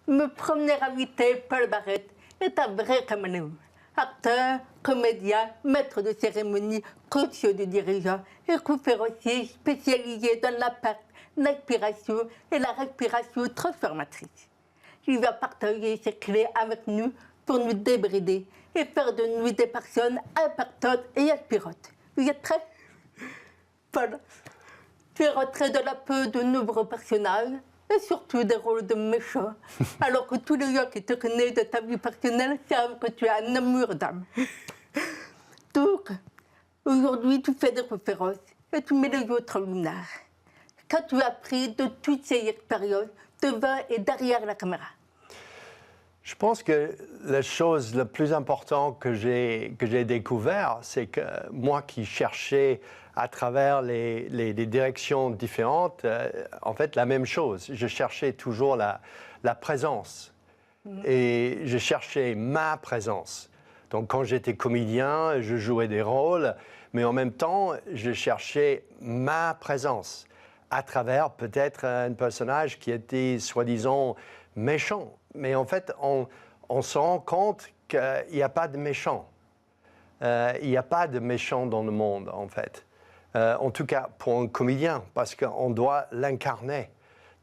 Mon premier invité, Paul Barrett, est un vrai camaleon. Acteur, comédien, maître de cérémonie, coach de dirigeant et conférencier spécialisé dans l'impact, l'inspiration et la respiration transformatrice. Il va partager ses clés avec nous pour nous débrider et faire de nous des personnes impactantes et inspirantes. Vous êtes prêts? Paul, tu es rentré de la peau de nombreux personnages et surtout des rôles de méchants, alors que tous les gens qui te connaissent de ta vie personnelle savent que tu as un amour d'âme. Donc, aujourd'hui, tu fais des conférences et tu mets les autres en lumière. Qu'as-tu appris de toutes ces expériences devant et derrière la caméra? Je pense que la chose la plus importante que j'ai découvert, c'est que moi qui cherchais à travers les directions différentes, en fait, la même chose. Je cherchais toujours la présence. Et je cherchais ma présence. Donc, quand j'étais comédien, je jouais des rôles, mais en même temps, je cherchais ma présence à travers peut-être un personnage qui était soi-disant méchant. Mais en fait, on se rend compte qu'il n'y a pas de méchant. Il n'y a pas de méchant dans le monde, en fait. En tout cas, pour un comédien, parce qu'on doit l'incarner.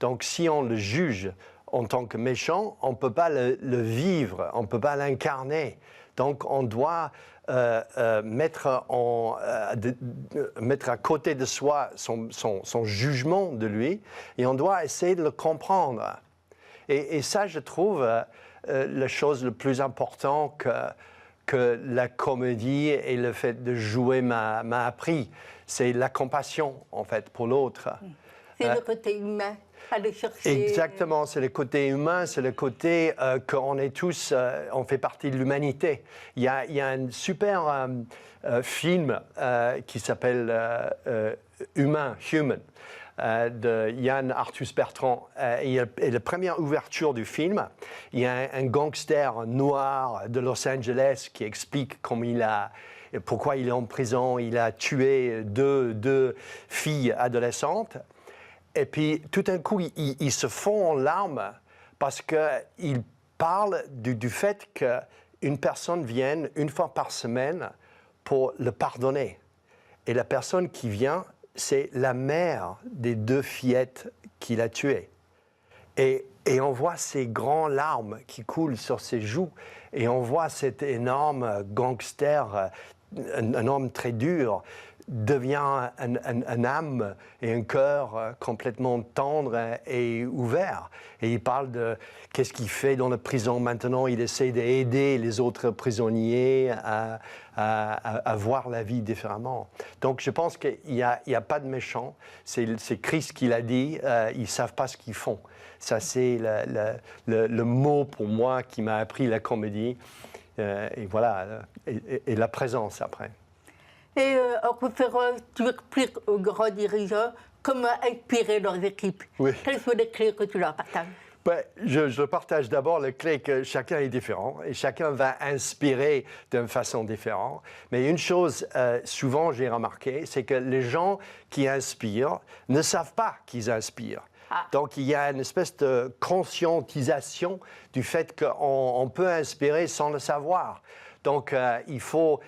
Donc, si on le juge en tant que méchant, on ne peut pas le vivre, on ne peut pas l'incarner. Donc, on doit mettre à côté de soi son jugement de lui et on doit essayer de le comprendre. Et ça, je trouve, la chose la plus importante que la comédie et le fait de jouer m'a appris. C'est la compassion, en fait, pour l'autre. C'est le côté humain, aller chercher... Exactement, c'est le côté humain, c'est le côté qu'on est tous, on fait partie de l'humanité. Il y a un super film qui s'appelle Human, de Yann Arthus-Bertrand. Et la première ouverture du film, il y a un gangster noir de Los Angeles qui explique pourquoi il est en prison. Il a tué deux filles adolescentes. Et puis, tout d'un coup, il se fond en larmes parce qu'il parle du fait qu'une personne vienne une fois par semaine pour le pardonner. Et la personne qui vient, c'est la mère des deux fillettes qu'il a tuées. Et on voit ces grands larmes qui coulent sur ses joues. Et on voit cet énorme gangster, un homme très dur, devient un âme et un cœur complètement tendre et ouvert. Et il parle de qu'est-ce qu'il fait dans la prison maintenant. Il essaie d'aider les autres prisonniers à voir la vie différemment. Donc je pense qu'il n'y a pas de méchants. C'est Christ qui l'a dit, ils ne savent pas ce qu'ils font. Ça, c'est le mot pour moi qui m'a appris la comédie. Et voilà, et la présence après. Et en conférence, tu expliques aux grands dirigeants comment inspirer leurs équipes. Oui. Quelles sont les clés que tu leur partages? Je partage d'abord les clés que chacun est différent et chacun va inspirer d'une façon différente. Mais une chose, souvent j'ai remarqué, c'est que les gens qui inspirent ne savent pas qu'ils inspirent. Donc, il y a une espèce de conscientisation du fait qu'on peut inspirer sans le savoir. Donc, il faut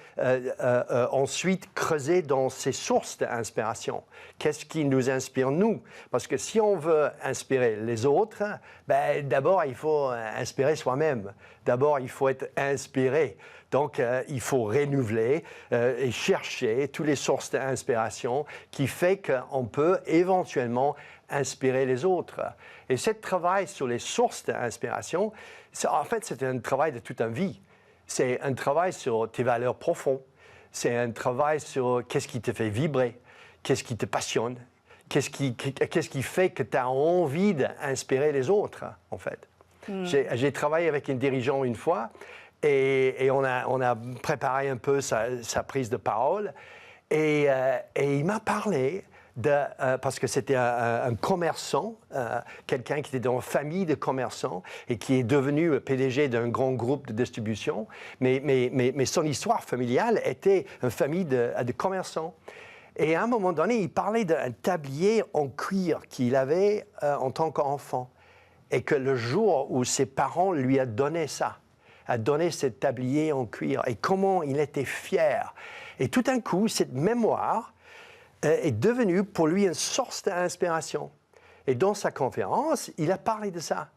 ensuite creuser dans ces sources d'inspiration. Qu'est-ce qui nous inspire, nous? Parce que si on veut inspirer les autres, d'abord, il faut inspirer soi-même. D'abord, il faut être inspiré. Donc, il faut renouveler et chercher toutes les sources d'inspiration qui fait qu'on peut éventuellement inspirer les autres. Et ce travail sur les sources d'inspiration, en fait, c'est un travail de toute une vie. C'est un travail sur tes valeurs profondes. C'est un travail sur qu'est-ce qui te fait vibrer, qu'est-ce qui te passionne, qu'est-ce qui fait que tu as envie d'inspirer les autres, en fait. J'ai travaillé avec un dirigeant une fois et on a préparé un peu sa prise de parole et il m'a parlé parce que c'était un commerçant, quelqu'un qui était dans une famille de commerçants et qui est devenu PDG d'un grand groupe de distribution. Mais son histoire familiale était une famille de commerçants. Et à un moment donné, il parlait d'un tablier en cuir qu'il avait en tant qu'enfant. et que le jour où ses parents lui ont donné ça, a donné cet tablier en cuir, et comment il était fier. Et tout d'un coup, cette mémoire est devenue pour lui une source d'inspiration. Et dans sa conférence, il a parlé de ça.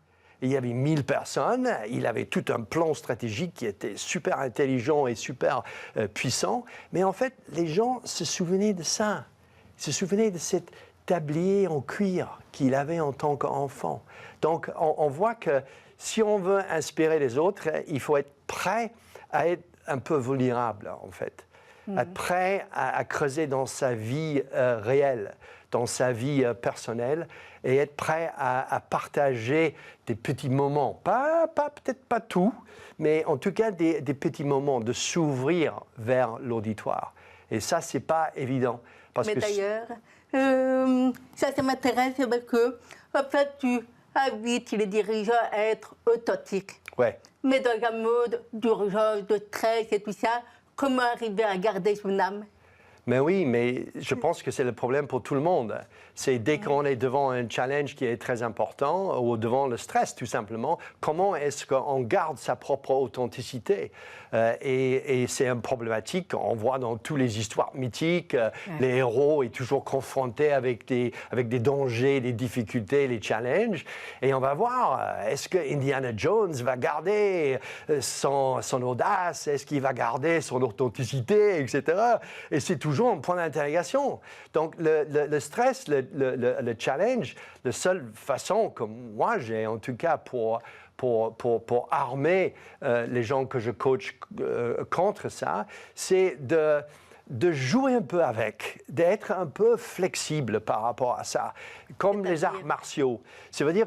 Il y avait 1000 personnes, il avait tout un plan stratégique qui était super intelligent et super puissant. Mais en fait, les gens se souvenaient de ça. Ils se souvenaient de cet tablier en cuir qu'il avait en tant qu'enfant. Donc, on voit que si on veut inspirer les autres, il faut être prêt à être un peu vulnérable, en fait. Être prêt à creuser dans sa vie réelle, dans sa vie personnelle, et être prêt à partager des petits moments. Peut-être pas tout, mais en tout cas des petits moments, de s'ouvrir vers l'auditoire. Et ça, c'est pas évident. Mais d'ailleurs, ça m'intéresse parce que, en fait, tu invites les dirigeants à être authentiques. Ouais. Mais dans un mode d'urgence, de stress et tout ça, comment arriver à garder son âme? Mais oui, mais je pense que c'est le problème pour tout le monde. C'est dès qu'on est devant un challenge qui est très important ou devant le stress, tout simplement, comment est-ce qu'on garde sa propre authenticité? Et c'est une problématique qu'on voit dans toutes les histoires mythiques. Les héros sont toujours confrontés avec des dangers, des difficultés, les challenges. Et on va voir, est-ce que Indiana Jones va garder son audace? Est-ce qu'il va garder son authenticité, etc. Et c'est toujours un point d'interrogation. Donc, le stress, le challenge, la seule façon que moi j'ai, en tout cas, pour armer les gens que je coach contre ça, c'est de jouer un peu avec, d'être un peu flexible par rapport à ça, comme les arts martiaux. Ça veut dire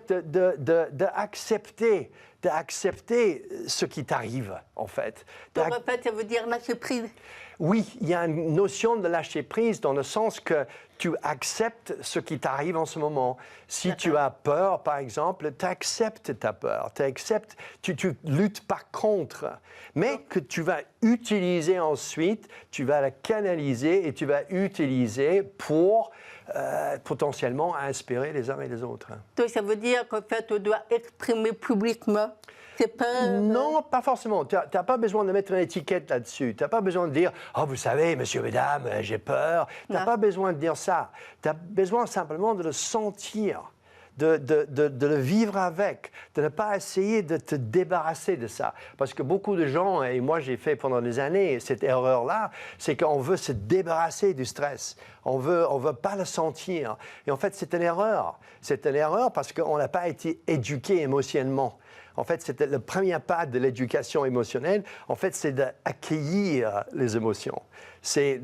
d'accepter ce qui t'arrive, en fait. Donc, en fait, ça veut dire lâcher prise. Oui, il y a une notion de lâcher prise dans le sens que tu acceptes ce qui t'arrive en ce moment. Si tu as peur, par exemple, tu acceptes ta peur, tu luttes pas contre, mais que tu vas utiliser ensuite, tu vas la canaliser et tu vas utiliser pour potentiellement inspirer les uns et les autres. Donc ça veut dire qu'en fait, on doit exprimer publiquement. Non, pas forcément. Tu n'as pas besoin de mettre une étiquette là-dessus. Tu n'as pas besoin de dire « Oh, vous savez, monsieur, mesdames, j'ai peur ». Tu n'as pas besoin de dire ça. Tu as besoin simplement de le sentir, de le vivre avec, de ne pas essayer de te débarrasser de ça. Parce que beaucoup de gens, et moi j'ai fait pendant des années cette erreur-là, c'est qu'on veut se débarrasser du stress. On veut pas le sentir. Et en fait, c'est une erreur. C'est une erreur parce qu'on n'a pas été éduqué émotionnellement. En fait, c'était le premier pas de l'éducation émotionnelle. En fait, c'est d'accueillir les émotions. C'est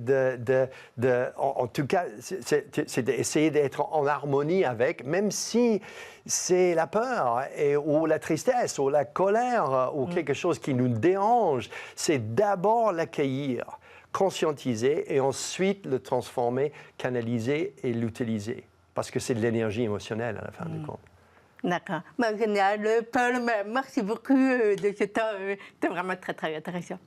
en tout cas, c'est d'essayer d'être en harmonie avec, même si c'est la peur ou la tristesse ou la colère ou quelque chose qui nous dérange. C'est d'abord l'accueillir, conscientiser et ensuite le transformer, canaliser et l'utiliser. Parce que c'est de l'énergie émotionnelle à la fin du compte. D'accord. Génial. Paul, merci beaucoup de ce temps. C'était vraiment très, très intéressant.